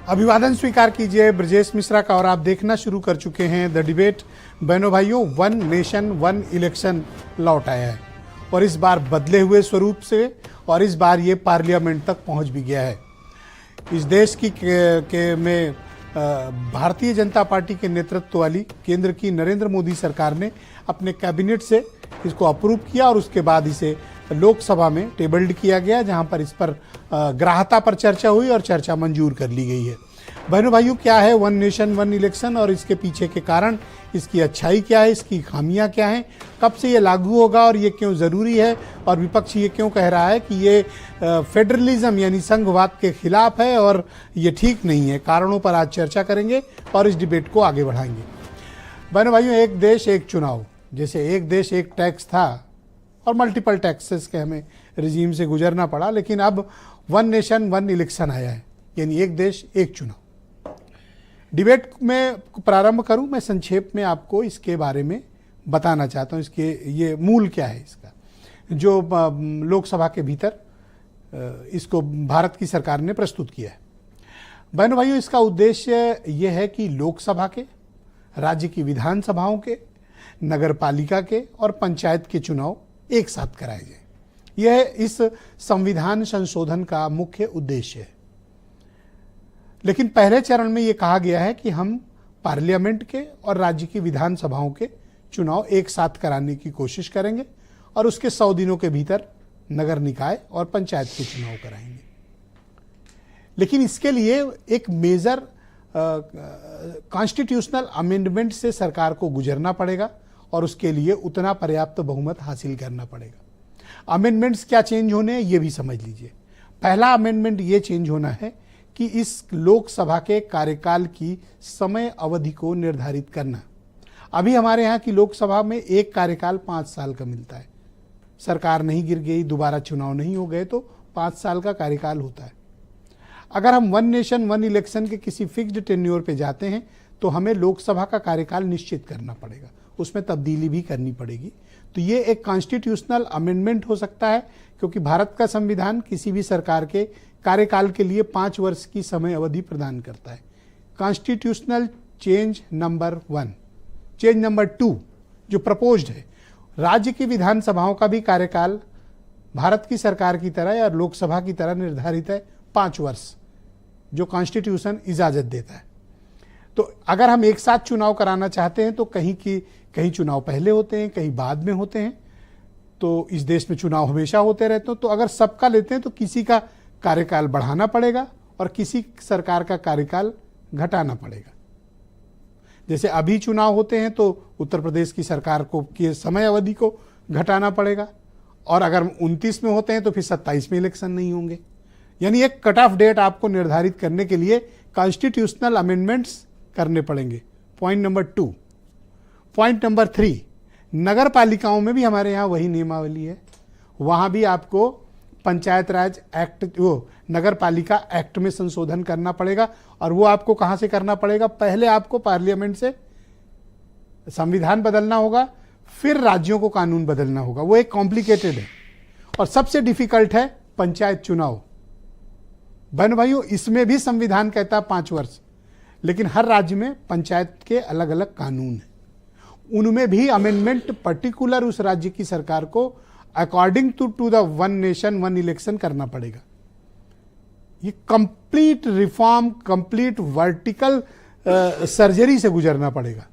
अभिवादन स्वीकार कीजिए ब्रजेश मिश्रा का और आप देखना शुरू कर चुके हैं द डिबेट। बहनों भाइयों, वन नेशन वन इलेक्शन लौट आया है और इस बार बदले हुए स्वरूप से, और इस बार ये पार्लियामेंट तक पहुंच भी गया है। इस देश की में भारतीय जनता पार्टी के नेतृत्व वाली केंद्र की नरेंद्र मोदी सरकार ने अपने कैबिनेट से इसको अप्रूव किया और उसके बाद इसे लोकसभा में टेबल्ड किया गया, जहां पर इस पर ग्राह्यता पर चर्चा हुई और चर्चा मंजूर कर ली गई है। बहनों भाइयों, क्या है वन नेशन वन इलेक्शन और इसके पीछे के कारण, इसकी अच्छाई क्या है, इसकी खामियां क्या हैं, कब से ये लागू होगा और ये क्यों ज़रूरी है, और विपक्ष ये क्यों कह रहा है कि ये फेडरलिज्म यानी संघवाद के खिलाफ है और ये ठीक नहीं है। कारणों पर आज चर्चा करेंगे और इस डिबेट को आगे बढ़ाएंगे। बहनों भाइयों, एक देश एक चुनाव, जैसे एक देश एक टैक्स था और मल्टीपल टैक्सेस के हमें रिजीम से गुजरना पड़ा, लेकिन अब वन नेशन वन इलेक्शन आया है, यानी एक देश एक चुनाव। डिबेट में प्रारंभ करूं, मैं संक्षेप में आपको इसके बारे में बताना चाहता हूं, इसके ये मूल क्या है इसका, जो लोकसभा के भीतर इसको भारत की सरकार ने प्रस्तुत किया है। बहनों भाइयों, इसका उद्देश्य ये है कि लोकसभा के, राज्य की विधानसभाओं के, नगर पालिका के और पंचायत के चुनाव एक साथ कराए जाए। यह इस संविधान संशोधन का मुख्य उद्देश्य है। लेकिन पहले चरण में यह कहा गया है कि हम पार्लियामेंट के और राज्य की विधानसभाओं के चुनाव एक साथ कराने की कोशिश करेंगे और उसके 100 दिनों के भीतर नगर निकाय और पंचायत के चुनाव कराएंगे। लेकिन इसके लिए एक मेजर कॉन्स्टिट्यूशनल अमेंडमेंट से सरकार को गुजरना पड़ेगा और उसके लिए उतना पर्याप्त बहुमत हासिल करना पड़ेगा। अमेंडमेंट्स क्या चेंज होने हैं ये भी समझ लीजिए। पहला अमेंडमेंट ये चेंज होना है कि इस लोकसभा के कार्यकाल की समय अवधि को निर्धारित करना। अभी हमारे यहाँ की लोकसभा में एक कार्यकाल 5 साल का मिलता है। सरकार नहीं गिर गई, दोबारा चुनाव नहीं हो गए तो 5 साल का कार्यकाल होता है। अगर हम वन नेशन वन इलेक्शन के किसी फिक्स्ड टेन्योर पे जाते हैं तो हमें लोकसभा का कार्यकाल निश्चित करना पड़ेगा, उसमें तब्दीली भी करनी पड़ेगी। तो ये एक कॉन्स्टिट्यूशनल अमेंडमेंट हो सकता है, क्योंकि भारत का संविधान किसी भी सरकार के कार्यकाल के लिए 5 वर्ष की समय अवधि प्रदान करता है। Constitutional change number 1। Change number 2 जो प्रपोज्ड है, राज्य की विधानसभाओं का भी कार्यकाल भारत की सरकार की तरह या लोकसभा की तरह निर्धारित है 5 वर्ष, जो कॉन्स्टिट्यूशन इजाजत देता है। तो अगर हम एक साथ चुनाव कराना चाहते हैं तो कहीं चुनाव पहले होते हैं, कहीं बाद में होते हैं। तो इस देश में चुनाव हमेशा होते रहते हैं। तो अगर सबका लेते हैं तो किसी का कार्यकाल बढ़ाना पड़ेगा और किसी सरकार का कार्यकाल घटाना पड़ेगा। जैसे अभी चुनाव होते हैं तो उत्तर प्रदेश की सरकार को के समय अवधि को घटाना पड़ेगा, और अगर 29 में होते हैं तो फिर 27 में इलेक्शन नहीं होंगे। यानी एक कट ऑफ डेट आपको निर्धारित करने के लिए कॉन्स्टिट्यूशनल अमेंडमेंट्स करने पड़ेंगे। Point number 2। पॉइंट नंबर 3, नगर पालिकाओं में भी हमारे यहाँ वही नियमावली है। वहाँ भी आपको पंचायत राज एक्ट, वो नगर पालिका एक्ट में संशोधन करना पड़ेगा, और वो आपको कहाँ से करना पड़ेगा? पहले आपको पार्लियामेंट से संविधान बदलना होगा, फिर राज्यों को कानून बदलना होगा। वो एक कॉम्प्लिकेटेड है और सबसे डिफिकल्ट है पंचायत चुनाव। बहन भाइयों, इसमें भी संविधान कहता है 5 वर्ष, लेकिन हर राज्य में पंचायत के अलग अलग कानून हैं। उनमें भी अमेंडमेंट पर्टिकुलर उस राज्य की सरकार को according to the one nation one election करना पड़ेगा। ये complete reform, complete vertical surgery से गुजरना पड़ेगा,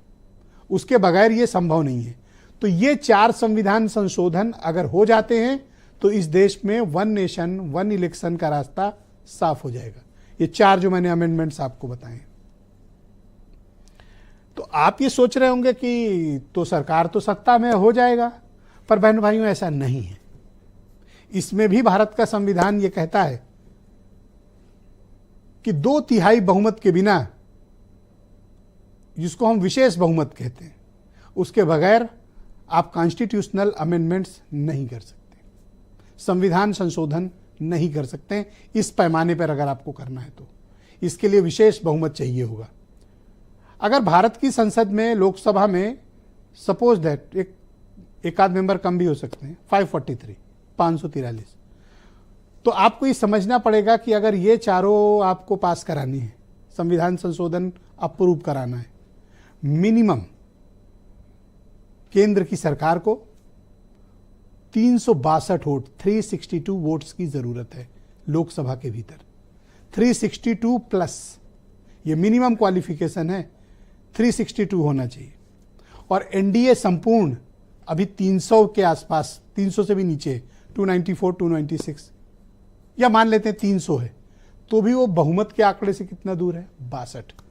उसके बगैर ये संभव नहीं है। तो ये 4 संविधान संशोधन अगर हो जाते हैं तो इस देश में वन नेशन वन इलेक्शन का रास्ता साफ हो जाएगा। ये 4 जो मैंने अमेंडमेंट्स आपको बताए। तो आप ये सोच रहे होंगे कि तो सरकार तो सत्ता में हो जाएगा, पर बहन भाइयों ऐसा नहीं है। इसमें भी भारत का संविधान ये कहता है कि 2/3 बहुमत के बिना, जिसको हम विशेष बहुमत कहते हैं, उसके बगैर आप कॉन्स्टिट्यूशनल अमेंडमेंट्स नहीं कर सकते, संविधान संशोधन नहीं कर सकते इस पैमाने पर। अगर आपको करना है तो इसके लिए विशेष बहुमत चाहिए होगा। अगर भारत की संसद में, लोकसभा में सपोज दैट एक आध मेंबर कम भी हो सकते हैं, 543, तो आपको ये समझना पड़ेगा कि अगर ये चारों आपको पास करानी है संविधान संशोधन अप्रूव कराना है, मिनिमम केंद्र की सरकार को 362 वोट 362 वोट्स की जरूरत है लोकसभा के भीतर। 362 प्लस, ये मिनिमम क्वालिफिकेशन है, 362 होना चाहिए। और एनडीए संपूर्ण अभी 300 के आसपास, 300 से भी नीचे, 294 296, या मान लेते हैं 300 है, तो भी वो बहुमत के आंकड़े से कितना दूर है? 62।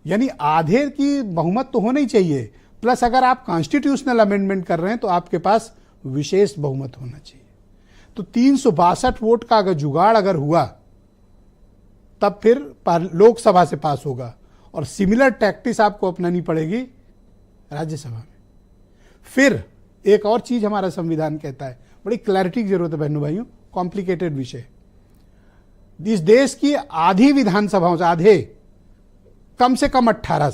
यानी आधे की बहुमत तो होना ही चाहिए, प्लस अगर आप कॉन्स्टिट्यूशनल अमेंडमेंट कर रहे हैं तो आपके पास विशेष बहुमत होना चाहिए। तो 362 वोट का अगर जुगाड़ अगर हुआ तब फिर लोकसभा से पास होगा, और सिमिलर टैक्टिस आपको अपनानी पड़ेगी राज्यसभा में। फिर एक और चीज हमारा संविधान कहता है, बड़ी क्लैरिटी की जरूरत है बहनों भाइयों, कॉम्प्लिकेटेड विषय। इस देश की आधी विधानसभाओं से, आधे कम से कम 18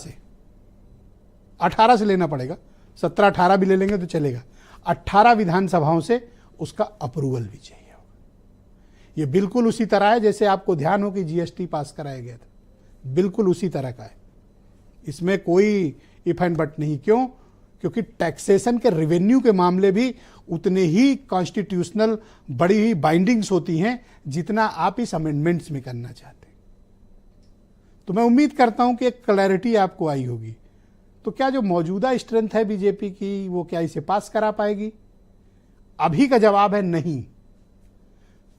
से लेना पड़ेगा, 17-18 भी ले लेंगे तो चलेगा, 18 विधानसभाओं से उसका अप्रूवल भी चाहिए होगा। ये बिल्कुल उसी तरह है जैसे आपको ध्यान हो कि जीएसटी पास कराया गया था, बिल्कुल उसी तरह का है, इसमें कोई इफ एंड बट नहीं। क्यों? क्योंकि टैक्सेशन के रेवेन्यू के मामले भी उतने ही कॉन्स्टिट्यूशनल बड़ी ही बाइंडिंग्स होती हैं जितना आप इस अमेंडमेंट्स में करना चाहते हैं। तो मैं उम्मीद करता हूं कि एक क्लैरिटी आपको आई होगी। तो क्या जो मौजूदा स्ट्रेंथ है बीजेपी की, वो क्या इसे पास करा पाएगी? अभी का जवाब है नहीं।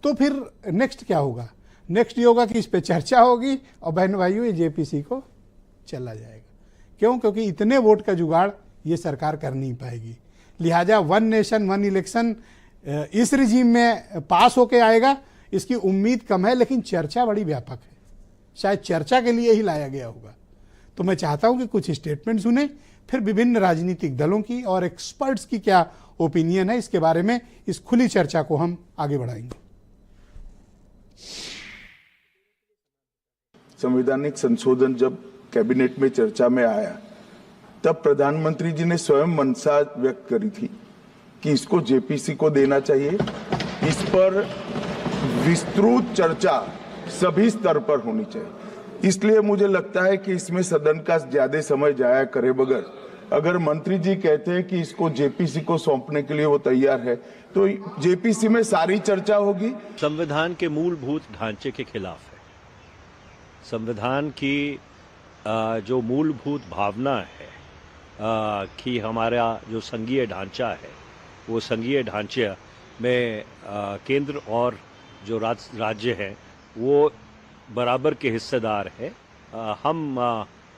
तो फिर नेक्स्ट क्या होगा? नेक्स्ट ये होगा कि इस पे चर्चा होगी और बहन भाइयों ये जेपीसी को चला जाएगा। क्यों? क्योंकि इतने वोट का जुगाड़ ये सरकार कर नहीं पाएगी। लिहाजा वन नेशन वन इलेक्शन इस रिजीम में पास होके आएगा, इसकी उम्मीद कम है, लेकिन चर्चा बड़ी व्यापक है, शायद चर्चा के लिए ही लाया गया होगा। तो मैं चाहता हूं कि कुछ स्टेटमेंट सुने, फिर विभिन्न राजनीतिक दलों की और एक्सपर्ट्स की क्या ओपिनियन है इसके बारे में, इस खुली चर्चा को हम आगे बढ़ाएंगे। संवैधानिक संशोधन जब कैबिनेट में चर्चा में आया तब प्रधानमंत्री जी ने स्वयं मंशा व्यक्त करी थी कि इसको जेपीसी को देना चाहिए। इस पर विस्तृत चर्चा सभी स्तर पर होनी चाहिए। इसलिए मुझे लगता है कि इसमें सदन का ज्यादा समय जाया करे बगैर, अगर मंत्री जी कहते हैं कि इसको जेपीसी को सौंपने के लिए वो तैयार है, तो जेपीसी में सारी चर्चा होगी। संविधान के मूलभूत ढांचे के खिलाफ है। संविधान की जो मूलभूत भावना है कि हमारा जो संघीय ढांचा है, वो संघीय ढांचे में केंद्र और जो राज्य है वो बराबर के हिस्सेदार है। हम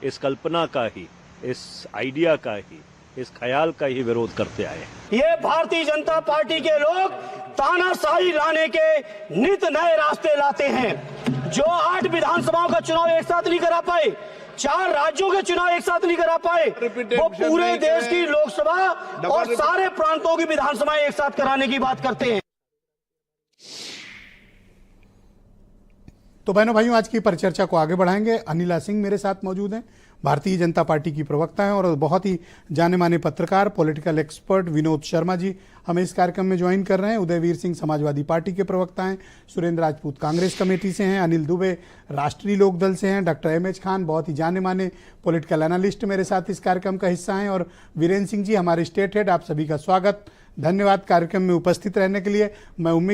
इस कल्पना का ही, इस आइडिया का ही, इस ख्याल का ही विरोध करते आए हैं। ये भारतीय जनता पार्टी के लोग तानाशाही लाने के नित नए रास्ते लाते हैं। जो 8 विधानसभाओं का चुनाव एक साथ नहीं करा पाए, 4 राज्यों के चुनाव एक साथ नहीं करा पाए, वो पूरे देश की लोकसभा और सारे प्रांतों की विधानसभाएं एक साथ कराने की बात करते हैं। तो बहनों भाइयों, आज की परिचर्चा को आगे बढ़ाएंगे। अनिला सिंह मेरे साथ मौजूद हैं, भारतीय जनता पार्टी की प्रवक्ता हैं, और बहुत ही जाने माने पत्रकार, पॉलिटिकल एक्सपर्ट विनोद शर्मा जी हमें इस कार्यक्रम में ज्वाइन कर रहे हैं। उदयवीर सिंह समाजवादी पार्टी के प्रवक्ता हैं, सुरेंद्र राजपूत कांग्रेस कमेटी से हैं, अनिल दुबे राष्ट्रीय लोकदल से हैं, डॉक्टर MS खान बहुत ही जाने माने पॉलिटिकल एनालिस्ट मेरे साथ इस कार्यक्रम का हिस्सा हैं, और वीरेंद्र सिंह जी हमारे स्टेट हेड। आप सभी का स्वागत, धन्यवाद कार्यक्रम में उपस्थित रहने के लिए। मैं उम्मीद